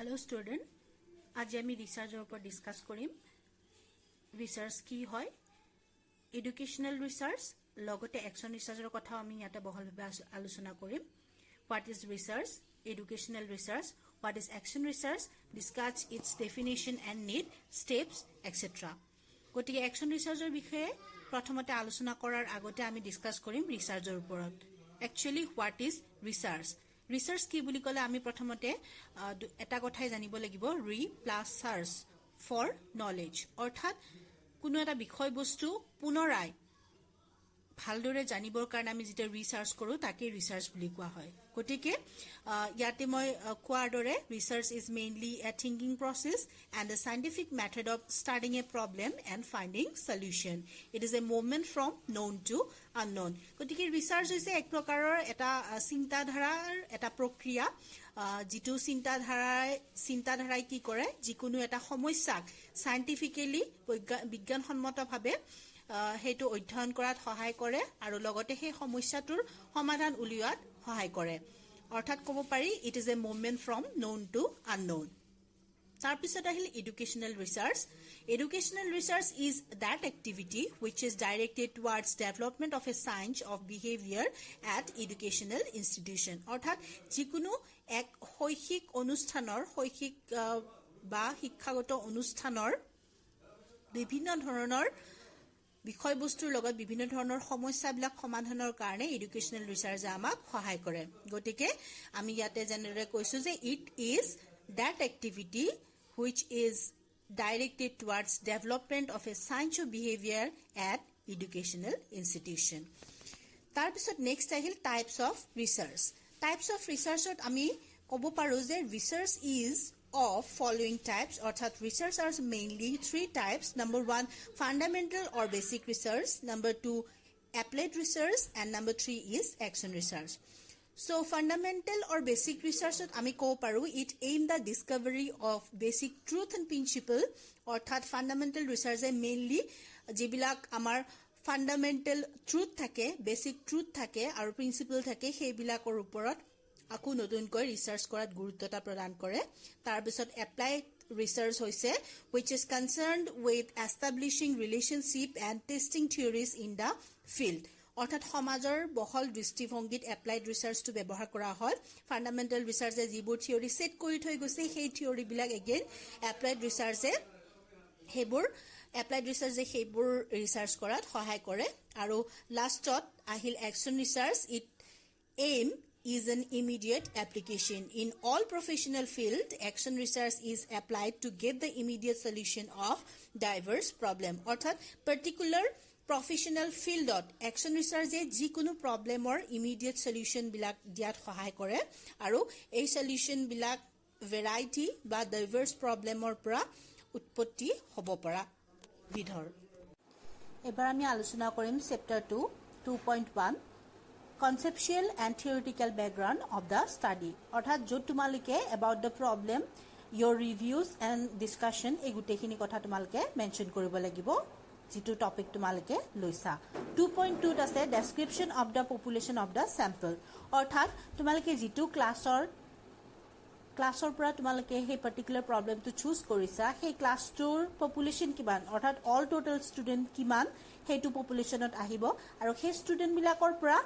Hello student आज आमी रिसार्चर ऊपर डिस्कस करिम रिसार्च की होय एडुकेशनल रिसार्च लगते एक्शन रिसार्चर कथा आमी याते बहलभावे आलोचना करिम what is research educational research what is action research discuss its definition and need steps etcetera गति एक्शन रिसार्चर विषय प्रथमते आलोचना करार आगते आमी डिस्कस करिम रिसार्चर ऊपर actually what is research research की बुली कले आमी प्रथमते एटा कथाय जानिब লাগিব रि प्लस सार्च फॉर नॉलेज अर्थात कोनो एटा विषय वस्तु पुनराय ভালদৰে জানিবৰ কাৰণে আমি যেটা ৰিসাৰ্চ কৰো তাকে ৰিসাৰ্চ বুলি কোৱা হয় গতিকে ইয়াতে মই কোৱাৰ দৰে research is mainly a thinking process and a scientific method of studying a problem and finding solution it is a movement from known to unknown গতিকে ৰিসাৰ্চ হৈছে এক প্ৰকাৰৰ এটা চিন্তাধাৰাৰ এটা প্ৰক্ৰিয়া যেটো চিন্তাধাৰাই কি কৰে যিকোনো এটা সমস্যাক সাইন্টিফিক্যালি বিজ্ঞানসম্মতভাৱে हेतु अध्ययन करात सहाय करे आरो लगते हे समस्याटुर समाधान उलियात सहाय करे अर्थात कब पारि it is a movement from known to unknown तार पिছত আহিল educational research is that activity which is directed towards development of a science of behaviour at educational institution अर्थात जिकुनु एक शैक्षिक अनुष्ठाনৰ शैक्षिक बा शिक्षागत अनुष्ठाনৰ বিভিন্ন ধৰণৰ বিষয়বস্তুৰ লগত বিভিন্ন ধৰণৰ সমস্যাবিলাক সমাধানৰ কাৰণে এডুকেশনাল ৰিসাৰ্চে আমাক সহায় কৰে গতিকে আমি ইয়াতে জেনেৰে কৈছো যে it is that activity which is directed towards development of a science of behaviour at educational institution তাৰ পিছত নেক্সট আহিল টাইপস অফ ৰিসাৰ্চত আমি ক'ব পাৰো যে research is of following types अर्थात research are mainly three types number 1 fundamental or basic research number 2 applied research and number 3 is action research so fundamental or basic research ami ko paru it aim the discovery of basic truth and principle अर्थात fundamental research mainly jibilak amar fundamental truth thake basic truth thake aru principle thake sei bilakor uporot আকু নতুনকৈ research কৰাত গুৰুত্বতা প্ৰদান কৰে তাৰ পিছত applied research হৈছে which is concerned with establishing relationship and testing theories in the field অৰ্থাৎ সমাজৰ বহল দৃষ্টিভংগীত এপ্লাইড ৰিসাৰ্চটো ব্যৱহাৰ কৰা হয় ফান্ডামেন্টাল ৰিসাৰ্চে যিবোৰ থিওৰি সেট কৰি থৈ গৈছে সেই থিওৰি বিলাক এগেইন এপ্লাইড ৰিসাৰ্চে হেবোৰ ৰিসাৰ্চ কৰাত সহায় কৰে আৰু লাষ্টত আহিল action research it aim is an immediate application. In all professional field, action research is applied to give the immediate solution of diverse problem. Orthat particular professional field action research e jikono problem or immediate solution bilak diat sahay kore aru ei solution bilak variety ba diverse problem or pora utpotti hobo para bidhor. Ebar ami alochona korim chapter 2.1 conceptual and theoretical background of the study অর্থাৎ যত তোমালকে about the problem your reviews and discussion এই গুটেখিনি কথা তোমালকে mention কৰিব লাগিব যেটো topic তোমালকে লৈছা 2.2 আছে description of the population of the sample অর্থাৎ তোমালকে যেটো ক্লাসৰ পৰা তোমালকে সেই পাৰ্টিকুলাৰ প্ৰবলেমটো চুজ কৰিছা সেই ক্লাসটোৰ পপুলেশন কিমান অৰ্থাৎ অল টোটাল ষ্টুডেন্ট কিমান হেতু পপুলেশনত আহিব আৰু সেই ষ্টুডেন্ট বিলাকৰ পৰা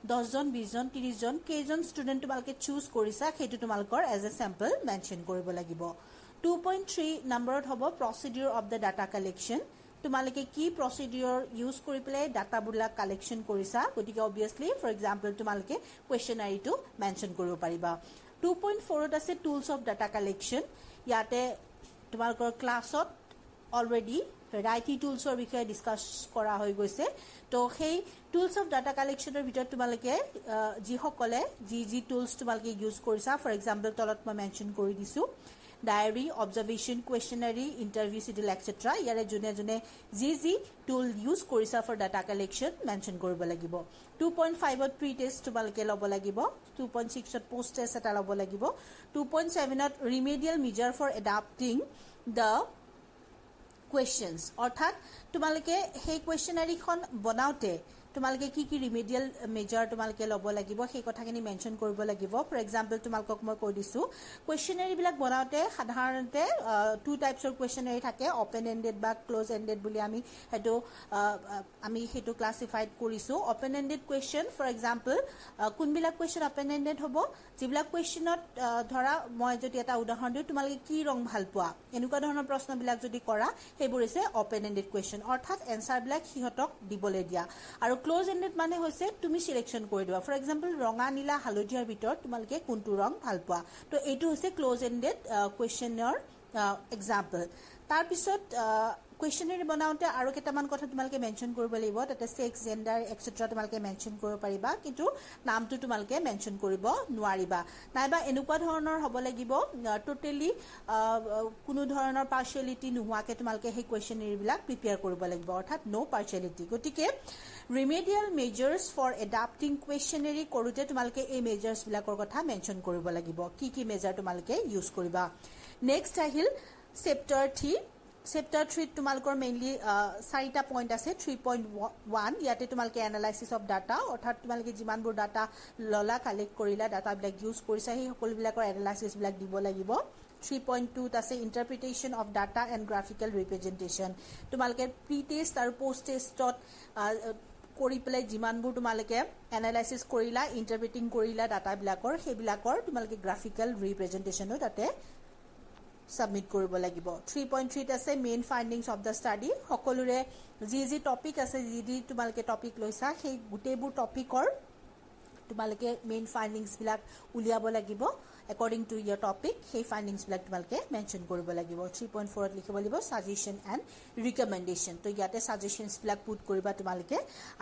10 জন 20 জন 30 জন কেজন ষ্টুডেন্ট তোমালকে চুজ কৰিছা হেতু তোমালকৰ এজ এ স্যাম্পল মেনশন কৰিব লাগিব 2.3 নম্বৰত হ'ব প্ৰসিডিউৰ অফ দা ডাটা কালেকশন তোমালকে কি প্ৰসিডিউৰ ইউজ কৰি প্লে ডাটা বুলা কালেকশন কৰিছা গতিকে অবিয়াসলি ফৰ एग्जांपल তোমালকে কোৱেশ্চনাৰীটো মেনশন কৰিব পাৰিবা 2.4 ত আছে টুলস অফ ডাটা কালেকশন ইয়াতে তোমালকৰ ক্লাছত অলৰেডি ভেৰাইটি টুলসৰ বিষয়ে ডিসকাস কৰা হৈ গৈছে তো সেই টুলস অফ ডাটা কালেকশনৰ ভিতৰত তোমালকে যি সকলে যি টুলস তোমালকে ইউজ কৰিছা ফৰ एग्जांपल তলত মই মেনশন কৰি দিছো ডায়েৰী অবজাৰভেশন কোৱেশ্চনাৰী ইন্টাৰভিউ শিডিউল এটসেট্ৰা ইয়াৰে জুনে যি টুল ইউজ কৰিছা ফৰ ডাটা কালেকশন মেনশন কৰিব লাগিব 2.5 ত প্ৰি টেষ্ট তোমালকে লব লাগিব 2.6 ত পোষ্ট টেষ্ট এটা লব লাগিব 2.7 ত remedial measure for adapting the questions অৰ্থাৎ তোমালকে সেই কোৱেশ্চনাৰীখন বনাওতে তোমালোকে কি ৰিমেডিয়েল মেজাৰ তোমালোকে ল'ব লাগিব সেই কথাখিনি মেনশ্যন কৰিব লাগিব ফৰ এক্সাম্পল তোমালোকক মই কৈ দিছোঁ কুৱেশ্যনাৰীবিলাক বনাওঁতে সাধাৰণতে টু টাইপছৰ কুৱেশ্যনাৰী থাকে অপেন এণ্ডেড বা ক্ল'জ এণ্ডেড বুলি আমি সেইটো ক্লাছিফাইড কৰিছোঁ open ended question for example কোনবিলাক কুৱেশ্যন অপেন এণ্ডেড হ'ব যিবিলাক কুৱেশ্যনত ধৰা মই যদি এটা উদাহৰণ দিওঁ তোমালোকে কি ৰং ভাল পোৱা এনেকুৱা ধৰণৰ প্ৰশ্নবিলাক যদি কৰা সেইবোৰ হৈছে অপেন এণ্ডেড কুৱেশ্যন অৰ্থাৎ এনচাৰবিলাক সিহঁতক দিবলৈ দিয়া আৰু ক্ল'জ এণ্ডেড মানে হৈছে তুমি চিলেকশ্যন কৰি দিবা ফৰ এক্সাম্পল ৰঙা নীলা হালধীয়াৰ ভিতৰত তোমালোকে কোনটো ৰং ভাল পোৱা তো এইটো হৈছে ক্ল'জ এণ্ডেড কুৱেশ্যনৰ এক্সাম্পল তাৰপিছত কুৱেশ্যনাৰী বনাওঁতে আৰু কেইটামান কথা তোমালোকে মেনশ্যন কৰিব লাগিব তাতে ছেক্স জেণ্ডাৰ এক্সেট্ৰা তোমালোকে মেনশ্যন কৰিব পাৰিবা কিন্তু নামটো তোমালোকে মেনশ্যন কৰিব নোৱাৰিবা নাইবা এনেকুৱা ধৰণৰ হ'ব লাগিব টোটেলি কোনো ধৰণৰ পাৰ্চিয়েলিটি নোহোৱাকৈ তোমালোকে সেই কুৱেশ্যনাৰীবিলাক প্ৰিপেয়াৰ কৰিব লাগিব অৰ্থাৎ ন' পাৰ্চিয়েলিটি গতিকে ৰিমেডিয়েল মেজাৰ্ছ ফৰ এডাপ্টিং কুৱেশ্যনাৰী কৰোঁতে তোমালোকে এই মেজাৰ্ছবিলাকৰ কথা মেনশ্যন কৰিব লাগিব কি মেজাৰ তোমালোকে ইউজ কৰিবা নেক্সট আহিল চেপ্টাৰ 3 চেপ্টাৰ 3 তোমালোকৰ মেইনলি 4টা পইণ্ট আছে 3.1 ইয়াতে তোমালোকে এনালাইচিছ অফ ডাটা অৰ্থাৎ তোমালোকে যিমানবোৰ ডাটা ললা কালেক্ট কৰিলা ডাটাবিলাক ইউজ কৰিছা সেই সকলোবিলাকৰ এনালাইচিছবিলাক দিব লাগিব 3.2 আছে interpretation of data and graphical representation তোমালোকে প্ৰি টেষ্ট আৰু পোষ্ট টেষ্টত কৰি পেলাই যিমানবোৰ তোমালোকে এনালাইচিছ কৰিলা ইণ্টাৰপ্ৰিটিং কৰিলা ডাটাবিলাকৰ সেইবিলাকৰ তোমালোকে গ্ৰাফিকেল ৰিপ্ৰেজেণ্টেশ্যনো তাতে সাবমিট কৰিব লাগিব 3.3 আছে main findings of the study সকলোৰে যি টপিক আছে যি তোমালোকে টপিক লৈছা সেই গোটেইবোৰ টপিকৰ তোমালোকে মেইন ফাইন্ডিংছবিলাক উলিয়াব লাগিব according to your topic সেই ফাইন্ডিংছবিলাক তোমালোকে মেনশ্যন কৰিব লাগিব 3.4 ত লিখিব লাগিব সাজেশন এণ্ড ৰিকমেণ্ডেশ্যন তো ইয়াতে সাজেশনছবিলাক পুট কৰিবা তোমালোকে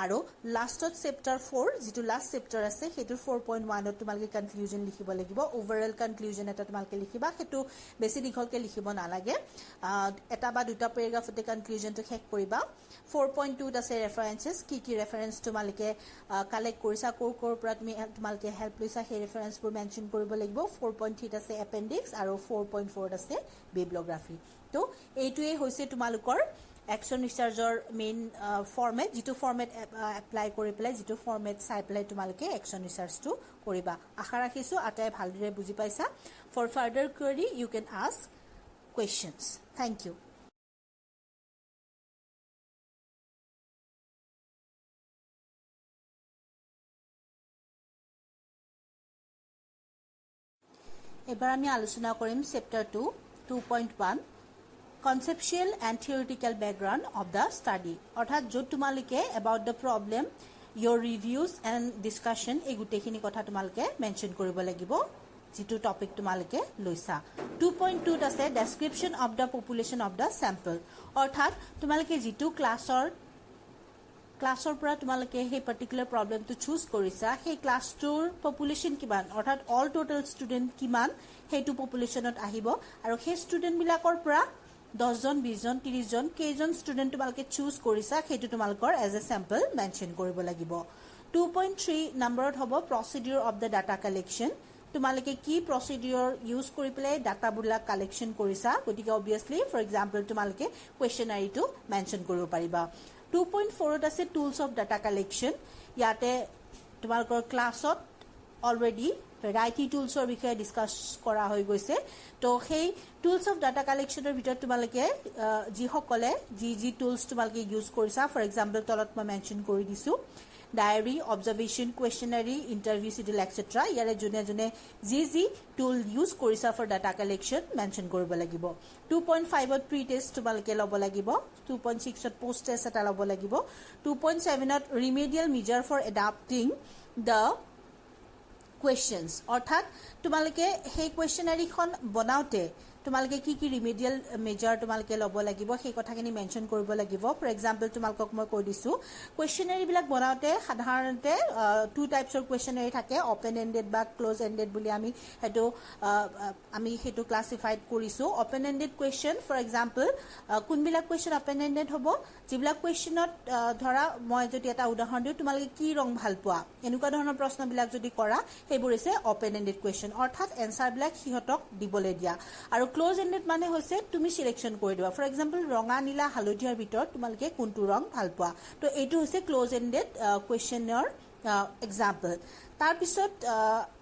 আৰু লাষ্টত চেপ্টাৰ 4 যিটো লাষ্ট চেপ্টাৰ আছে সেইটো 4.1 ত তোমালোকে কনক্লুজন লিখিব লাগিব ওভাৰঅল কনক্লুজন এটা তোমালোকে লিখিবা সেইটো বেছি দীঘলকৈ লিখিব নালাগে এটা বা দুটা পেৰাগ্ৰাফতে কনক্লুজনটো শেষ কৰিবা 4.2 ত আছে ৰেফাৰেন্সেছ কি ৰেফাৰেন্স তোমালোকে কালেক্ট কৰিছা ক'ৰ পৰা তোমালোকে হেল্প লৈছা সেই ৰেফাৰেন্সবোৰ মেনশ্যন কৰিব লাগিব 4.3 আছে এপেণ্ডিক্স আৰু 4.4 আছে বিব্লিওগ্ৰাফি তো এইটোৱে হৈছে তোমালোকৰ একশ্যন ৰিচাৰ্জৰ মেইন ফৰ্মেট যিটো ফৰ্মেট এপ্লাই কৰি পেলাই যিটো ফৰ্মেট চাই পেলাই তোমালোকে একশ্যন ৰিচাৰ্জটো কৰিবা আশা ৰাখিছোঁ আটাই ভালদৰে বুজি পাইছা for further query you can ask questions thank you এবাৰ আমি আলোচনা কৰিম chapter 2.1 conceptual and theoretical background of the study অৰ্থাৎ য'ত তোমালোকে about the problem your reviews and discussion এই গোটেইখিনি কথা তোমালোকে মেনশ্যন কৰিব লাগিব যিটো টপিক তোমালোকে লৈছা 2.2 আছে description of the population of the sample অৰ্থাৎ তোমালোকে যিটো ক্লাছৰ পৰা তোমালোকে সেই পাৰ্টিকুলাৰ প্ৰব্লেমটো চুজ কৰিছা সেই ক্লাছটোৰ পপুলেশ্যন কিমান অৰ্থাৎ অল টোটেল ষ্টুডেণ্ট কিমান সেইটো পপুলেশ্যনত আহিব আৰু সেই ষ্টুডেণ্টবিলাকৰ পৰা 10 জন 20 জন 30 জন কেইজন ষ্টুডেণ্ট তোমালোকে চুজ কৰিছা সেইটো তোমালোকৰ এজ এ চেম্পল মেনশ্যন কৰিব লাগিব 2.3 নম্বৰত হ'ব procedure of the data collection তোমালোকে কি প্ৰচিডিউৰ ইউজ কৰি পেলাই ডাটাবিলাক কালেকশ্যন কৰিছা গতিকে অবভিয়াছলি ফৰ এক্সাম্পল তোমালোকে কুৱেশ্যনাৰীটো মেনশ্যন কৰিব পাৰিবা 2.4 আছে টুলছ অফ ডাটা কালেকশ্যন ইয়াতে তোমালোকৰ ক্লাছত অলৰেডি ভেৰাইটি টুলছৰ বিষয়ে ডিছকাছ কৰা হৈ গৈছে তো সেই টুলছ অফ ডাটা কালেকশ্যনৰ ভিতৰত তোমালোকে যিসকলে যি টুলছ তোমালোকে ইউজ কৰিছা ফৰ এক্সাম্পল তলত মই মেনশ্যন কৰি দিছোঁ diary observation questionnaire interview schedule etcetera ইয়াৰে যোনে যি টুল ইউজ কৰিছা ফৰ ডাটা কালেকশ্যন মেনশ্যন কৰিব লাগিব 2.5ত প্ৰি টেষ্ট তোমালোকে ল'ব লাগিব 2.6ত পোষ্ট টেষ্ট এটা ল'ব লাগিব 2.7ত remedial measure for adapting the questions অৰ্থাৎ তোমালোকে সেই কুৱেশ্যনাৰীখন বনাওঁতে তোমালোকে কি ৰিমেডিয়েল মেজাৰ তোমালোকে ল'ব লাগিব সেই কথাখিনি মেনশ্যন কৰিব লাগিব ফৰ এক্সাম্পল তোমালোকক মই কৈ দিছোঁ কুৱেশ্যনাৰীবিলাক বনাওঁতে সাধাৰণতে টু টাইপছৰ কুৱেশ্যনাৰী থাকে অপেন এণ্ডেড বা ক্ল'জ এণ্ডেড বুলি আমি সেইটো ক্লাছিফাইড কৰিছোঁ open ended question for example কোনবিলাক কুৱেশ্যন অপেন এণ্ডেড হ'ব যিবিলাক কুৱেশ্যনত ধৰা মই যদি এটা উদাহৰণ দিওঁ তোমালোকে কি ৰং ভাল পোৱা এনেকুৱা ধৰণৰ প্ৰশ্নবিলাক যদি কৰা সেইবোৰ হৈছে অপেন এন্ডেড কুৱেশ্যন অৰ্থাৎ এনসাৰবিলাক সিহঁতক দিবলৈ দিয়া আৰু ক্লোজ এন্ডেড মানে হৈছে তুমি সিলেকশন কৰি দিবা ফৰ এক্সাম্পল ৰঙা নীলা হালধীয়াৰ ভিতৰত তোমালোকে কোনটো ৰং ভাল পোৱা তো এইটো হৈছে ক্লোজ এন্ডেড কুৱেশ্যনৰ এক্সাম্পল তাৰ পিছত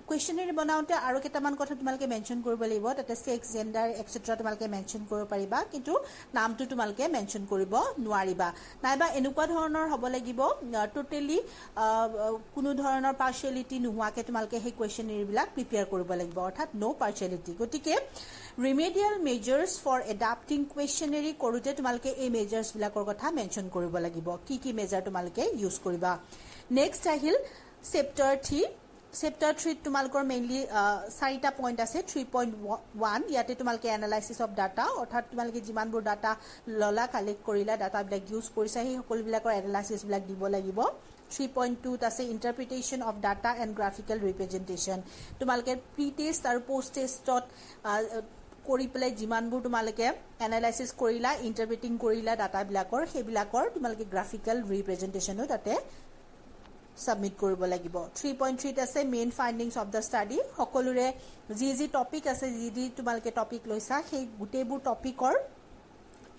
কুৱেশ্যনাৰী বনাওঁতে আৰু কেইটামান কথা তোমালোকে মেনশ্যন কৰিব লাগিব তাতে সেক্স জেন্ডাৰ এটসেট্ৰা তোমালোকে মেনশ্যন কৰিব পাৰিবা কিন্তু নামটো তোমালোকে মেনশ্যন কৰিব নোৱাৰিবা নাইবা এনেকুৱা ধৰণৰ হ'ব লাগিব টোটেলি কোনো ধৰণৰ পাৰ্শিয়ালিটি নোহোৱাকে তোমালোকে সেই কুৱেশ্যনাৰীবিলাক প্ৰিপেয়াৰ কৰিব লাগিব অৰ্থাৎ নো পাৰ্শিয়ালিটি গতিকে ৰিমেডিয়েল মেজাৰ্ছ ফৰ এডাপ্টিং কুৱেশ্যনাৰী কৰোঁতে তোমালোকে এই মেজাৰ্ছবিলাকৰ কথা মেনশ্যন কৰিব লাগিব কি মেজাৰ তোমালোকে ইউজ কৰিবা নেক্সট আহিল চেপ্টাৰ 3 চেপ্টাৰ 3 তোমালোকৰ মেইনলি 4টা পইণ্ট আছে 3.1 ইয়াতে তোমালোকে এনালাইসিস অফ ডাটা অৰ্থাৎ তোমালোকে যিমানবোৰ ডাটা ললা কালেক্ট কৰিলা ডাটাবিলাক ইউজ কৰিছা সেই সকলোবিলাকৰ এনালাইসিসবিলাক দিব লাগিব 3.2 আছে ইন্টাৰপ্ৰিটেশন অফ ডাটা এণ্ড গ্ৰাফিক্যাল ৰিপ্ৰেজেন্টেশন তোমালোকে প্ৰি টেষ্ট আৰু পোষ্ট টেষ্টত কৰি পেলাই যিমানবোৰ তোমালোকে এনালাইসিস কৰিলা ইন্টাৰপ্ৰিটিং কৰিলা ডাটাবিলাকৰ সেইবিলাকৰ তোমালোকে গ্ৰাফিক্যাল ৰিপ্ৰেজেন্টেশনো তাতে সাবমিট কৰিব লাগিব 3.3 আছে main findings of the study সকলোৰে যি টপিক আছে যি তোমালোকে টপিক লৈছা সেই গুটেবোৰ টপিকৰ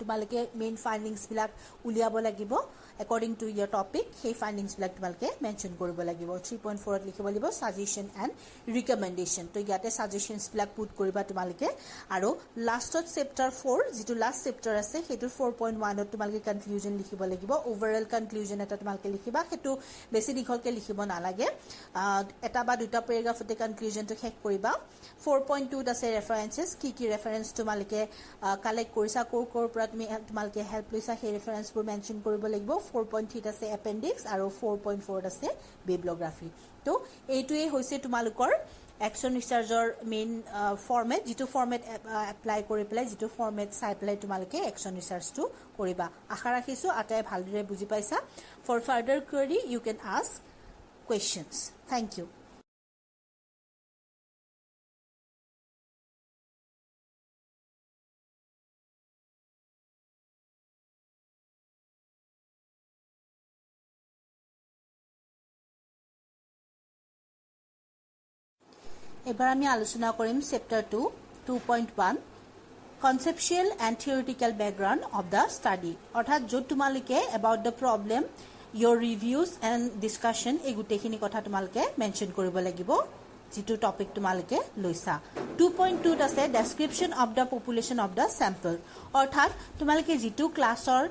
তোমালোকে মেইন ফাইন্ডিংস বিলাক উলিয়াব লাগিব according to your topic সেই ফাইন্ডিংস বিলাক তোমালোকে মেনশ্যন কৰিব লাগিব 3.4 ত লিখিব লাগিব সাজেশন এণ্ড ৰিকমেন্ডেশন তো ইয়াতে সাজেশনস বিলাক পুট কৰিবা তোমালোকে আৰু লাষ্টত চেপ্টাৰ 4 যেটো লাষ্ট চেপ্টাৰ আছে হেতু 4.1 ত তোমালোকে কনক্লুজন লিখিব লাগিব ওভাৰঅল কনক্লুজন এটা তোমালোকে লিখিবা হেতু বেছি দীঘলকে লিখিব নালাগে এটা বা দুটা পেৰাগ্ৰাফতে কনক্লুজনটো শেষ কৰিবা 4.2 ত আছে ৰেফাৰেন্সেস কি ৰেফাৰেন্স তোমালোকে কালেক্ট কৰিছা কোৰ পৰা তোমালোকে হেল্প লৈছা সেই ৰেফাৰেন্সবোৰ মেনশ্যন কৰিব লাগিব 4.3 আছে এপেন্ডিক্স আৰু 4.4 আছে বিব্লিওগ্ৰাফি তো এইটোৱে হৈছে তোমালোকৰ একশন ৰিসাৰ্চৰ মেইন ফৰমেট যেটো ফৰমেট এপ্লাই কৰি পেলাই যেটো ফৰমেট চাই পেলাই তোমালোকে একশন ৰিসাৰ্চটো কৰিবা আশা ৰাখিছো আটাই ভালদৰে বুজি পাইছা for further query you can ask questions thank you এবাৰ আমি আলোচনা কৰিম chapter 2.1 conceptual and theoretical background of the study অৰ্থাৎ য'ত তোমালোকে about the problem your reviews and discussion এই গুটেখিনি কথা তোমালোকে মেনশ্যন কৰিব লাগিব যেটো টপিক তোমালোকে লৈছা 2.2 ত আছে description of the population of the sample অৰ্থাৎ তোমালোকে যেটো ক্লাছৰ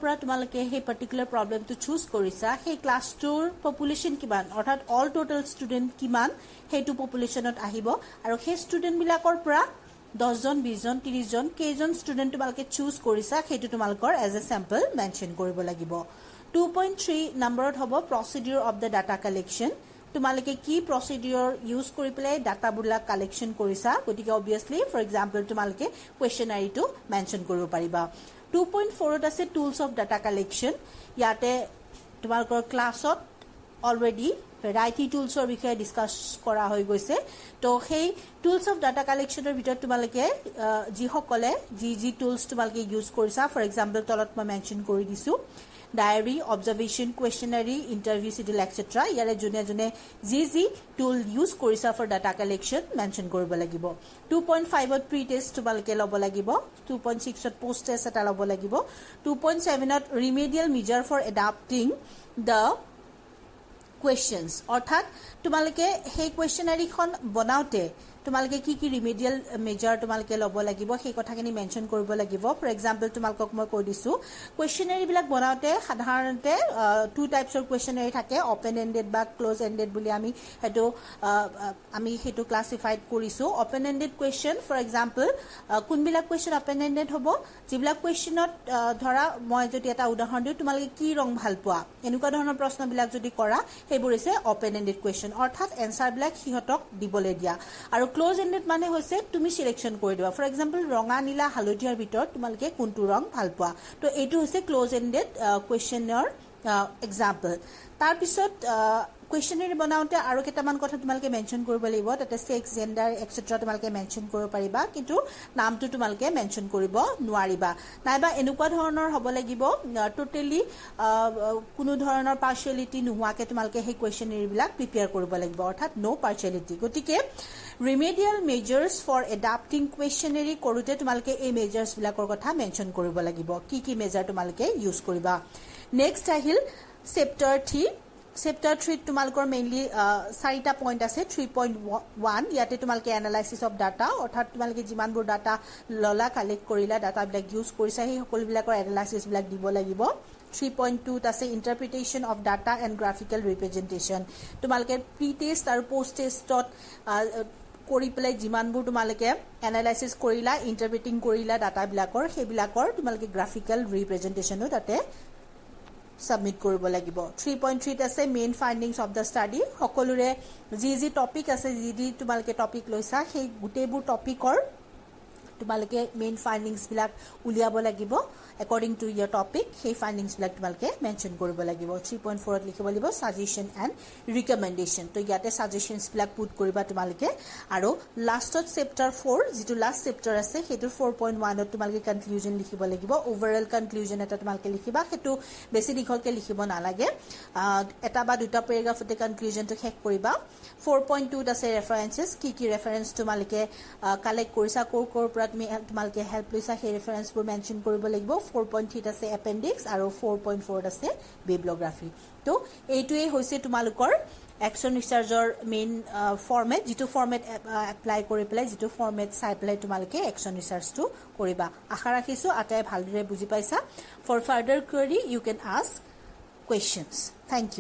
পৰা তোমালোকে সেই পাৰ্টিকুলাৰ প্ৰবলেমটো চুজ কৰিছা সেই ক্লাছটোৰ পপুলেশন কিমান অৰ্থাৎ অল টোটাল ষ্টুডেন্ট কিমান হেতু পপুলেশনত আহিব আৰু সেই ষ্টুডেন্ট বিলাকৰ পৰা 10 জন 20 জন 30 জন কেইজন ষ্টুডেন্ট তোমালোকে চুজ কৰিছা হেতু তোমালোকৰ এজ এ স্যাম্পল মেনশ্যন কৰিব লাগিব 2.3 নম্বৰত হ'ব প্ৰসিডিউৰ অফ দা ডাটা কালেকশন তোমালোকে কি প্ৰসিডিউৰ ইউজ কৰি পেলাই ডাটাবিলাক কালেকশন কৰিছা গতিকে অবিয়াসলি ফৰ এক্সাম্পল তোমালোকে কুৱেশ্যনাৰীটো মেনশ্যন কৰিব পাৰিবা 2.4 ত আছে টুলস অফ ডাটা কালেকশন ইয়াতে তোমালোকৰ ক্লাছত অলৰেডি ভেৰাইটি টুলসৰ বিষয়ে ডিসকাস কৰা হৈ গৈছে তো সেই টুলস অফ ডাটা কালেকশনৰ ভিতৰত তোমালোকে যি সকলে যি টুলস তোমালোকে ইউজ কৰিছা ফৰ এক্সাম্পল তলত মই মেনশ্যন কৰি দিছো ডায়েৰী অবজাৰভেশ্যন কুৱেশ্যনাৰী ইন্টাৰভিউ শিডিউল এটসেট্ৰা ইয়াৰে জুনে যি টুল ইউজ কৰিছা ফৰ ডাটা কালেকশন মেনশ্যন কৰিব লাগিব 2.5 ত প্ৰি টেষ্ট তোমালোকে ল'ব লাগিব 2.6 ত পোষ্ট টেষ্ট এটা ল'ব লাগিব 2.7 ত remedial measure for adapting the questions অৰ্থাৎ তোমালোকে সেই কুৱেশ্যনাৰীখন বনাওতে তোমালোকে কি ৰিমেডিয়েল মেজাৰ তোমালোকে ল'ব লাগিব সেই কথাখিনি মেনশ্যন কৰিব লাগিব ফৰ এক্সাম্পল তোমালোকক মই কৈ দিছো কুৱেশ্যনাৰী বিলাক বনাওতে সাধাৰণতে টু টাইপছৰ কুৱেশ্যনাৰী থাকে ওপেন এন্ডেড বা ক্লোজ এন্ডেড বুলি আমি হেতু ক্লাসিফাইড কৰিছো open ended question for example কোনবিলাক কুৱেশ্যন ওপেন এন্ডেড হ'ব যিবিলাক কুৱেশ্যনত ধৰা মই যদি এটা উদাহৰণ দিওঁ তোমালোকে কি ৰং ভাল পোৱা এনেকুৱা ধৰণৰ প্ৰশ্নবিলাক যদি কৰা সেইবোৰ হৈছে ওপেন এন্ডেড কুৱেশ্যন অৰ্থাৎ এনসাৰবিলাক সিহঁতক দিবলৈ দিয়া আৰু ক্লোজ এন্ডেড মানে হৈছে তুমি সিলেকশন কৰি দিবা ফৰ এক্সাম্পল ৰঙা নীলা হালধীয়াৰ ভিতৰত তোমালোকে কোনটো ৰং ভাল পোৱা তো এইটো হৈছে ক্লোজ এন্ডেড কুৱেশ্যনৰ এক্সাম্পল তাৰ পিছত কুৱেশ্যনেৰী বনাওঁতে আৰু কেইটামান কথা তোমালোকে মেনশ্যন কৰিব লাগিব তাতে সেক্স জেন্ডাৰ এক্সেট্ৰা তোমালোকে মেনশ্যন কৰিব পাৰিবা কিন্তু নামটো তোমালোকে মেনশ্যন কৰিব নোৱাৰিবা নাইবা এনেকুৱা ধৰণৰ হ'ব লাগিব টোটেলি কোনো ধৰণৰ পাৰ্চিয়েলিটি নোহোৱাকৈ তোমালোকে সেই কুৱেশ্যনেৰীবিলাক প্ৰিপেয়াৰ কৰিব লাগিব অৰ্থাৎ নো পাৰ্চিয়েলিটি গতিকে ৰিমেডিয়েল মেজাৰ্ছ ফৰ এডাপ্টিং কুৱেশ্যনেৰী কৰোঁতে তোমালোকে এই মেজাৰ্ছবিলাকৰ কথা মেনশ্যন কৰিব লাগিব কি মেজাৰ তোমালোকে ইউজ কৰিবা নেক্সট আহিল চেপ্টাৰ 3 চেপ্টাৰ 3 তোমালোকৰ মেইনলি 4টা পইণ্ট আছে 3.1 ইয়াতে তোমালোকে এনালাইচিছ অফ ডাটা অৰ্থাৎ তোমালোকে যিমানবোৰ ডাটা ললা কালেক্ট কৰিলা ডাটাবিলাক ইউজ কৰিছা সেই সকলোবিলাকৰ এনালাইচিছবিলাক দিব লাগিব 3.2 আছে interpretation of data and graphical representation তোমালোকে প্ৰি টেষ্ট আৰু পোষ্ট টেষ্টত কৰি পেলাই যিমানবোৰ তোমালোকে এনালাইচিছ কৰিলা ইন্টাৰপ্ৰিটিং কৰিলা ডাটাবিলাকৰ সেইবিলাকৰ তোমালোকে গ্ৰাফিকেল ৰিপ্ৰেজেণ্টেশ্যনো তাতে সাবমিট কৰিব লাগিব 3.3 আছে main findings of the study সকলোৰে যি টপিক আছে যি তোমালোকে টপিক লৈছা সেই গোটেইবোৰ টপিকৰ তোমালোকে মেইন ফাইন্ডিংস বিলাক উলিয়াব লাগিব according to your topic সেই ফাইন্ডিংস বিলাক তোমালোকে মেনশ্যন কৰিব লাগিব 3.4 ত লিখিব লাগিব সাজেশন এণ্ড ৰিকমেন্ডেশন তো ইয়াতে সাজেশনস বিলাক পুট কৰিবা তোমালোকে আৰু লাষ্টত চেপ্টাৰ 4 যিটো লাষ্ট চেপ্টাৰ আছে সেইটো 4.1 ত তোমালোকে কনক্লুজন লিখিব লাগিব ওভাৰঅল কনক্লুজন এটা তোমালোকে লিখিবা সেইটো বেছি দীঘলকে লিখিব নালাগে এটা বা দুটা পেৰাগ্ৰাফতে কনক্লুজনটো শেষ কৰিবা 4.2 ত আছে ৰেফাৰেন্সেস কি ৰেফাৰেন্স তোমালোকে কালেক্ট কৰিছা কোৰ পৰা তোমালোকে হেল্প লৈছা সেই ৰেফাৰেন্সবোৰ মেনশ্যন কৰিব লাগিব 4.3 আছে এপেন্ডিক্স আৰু 4.4 আছে বিব্লিওগ্ৰাফি তো এইটোৱে হৈছে তোমালোকৰ একশন ৰিচাৰ্জৰ মেইন ফৰমেট যেটো ফৰমেট এপ্লাই কৰি পেলাই যেটো ফৰমেট চাই পেলাই তোমালোকে একশন ৰিচাৰ্জটো কৰিবা আশা ৰাখিছো আটাই ভালদৰে বুজি পাইছা for further query you can ask questions thank you